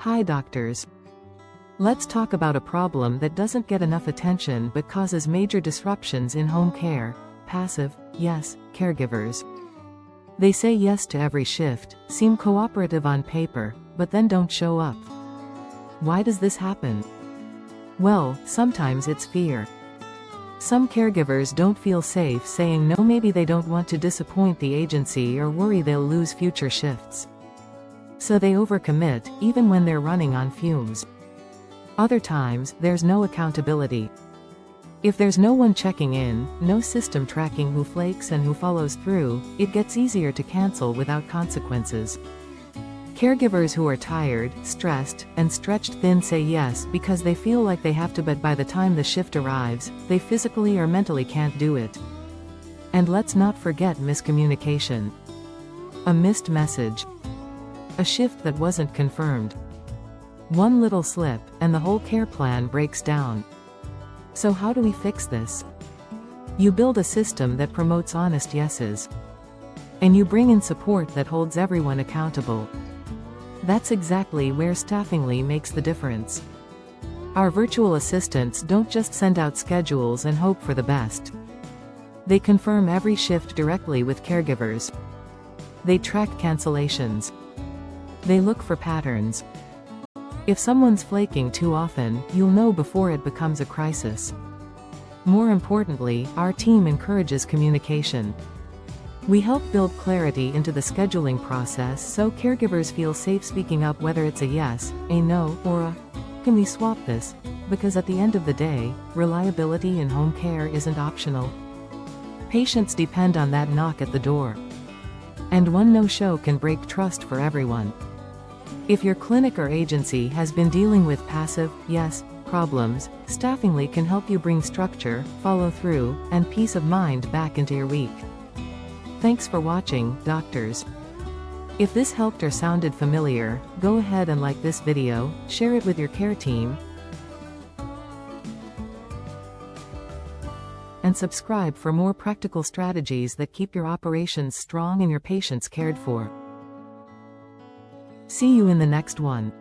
Hi doctors. Let's talk about a problem that doesn't get enough attention but causes major disruptions in home care. Passive, yes, caregivers. They say yes to every shift, seem cooperative on paper, but then don't show up. Why does this happen? Well, sometimes it's fear. Some caregivers don't feel safe saying no. Maybe they don't want to disappoint the agency or worry they'll lose future shifts. So they overcommit, even when they're running on fumes. Other times, there's no accountability. If there's no one checking in, no system tracking who flakes and who follows through, it gets easier to cancel without consequences. Caregivers who are tired, stressed, and stretched thin say yes because they feel like they have to, but by the time the shift arrives, they physically or mentally can't do it. And let's not forget miscommunication. A missed message. A shift that wasn't confirmed. One little slip, and the whole care plan breaks down. So how do we fix this? You build a system that promotes honest yeses. And you bring in support that holds everyone accountable. That's exactly where Staffingly makes the difference. Our virtual assistants don't just send out schedules and hope for the best. They confirm every shift directly with caregivers. They track cancellations. They look for patterns. If someone's flaking too often, you'll know before it becomes a crisis. More importantly, our team encourages communication. We help build clarity into the scheduling process so caregivers feel safe speaking up, whether it's a yes, a no, or a "can we swap this?" Because at the end of the day, reliability in home care isn't optional. Patients depend on that knock at the door. And one no-show can break trust for everyone. If your clinic or agency has been dealing with passive, yes, problems, Staffingly can help you bring structure, follow through, and peace of mind back into your week. Thanks for watching, doctors. If this helped or sounded familiar, go ahead and like this video, share it with your care team, and subscribe for more practical strategies that keep your operations strong and your patients cared for. See you in the next one.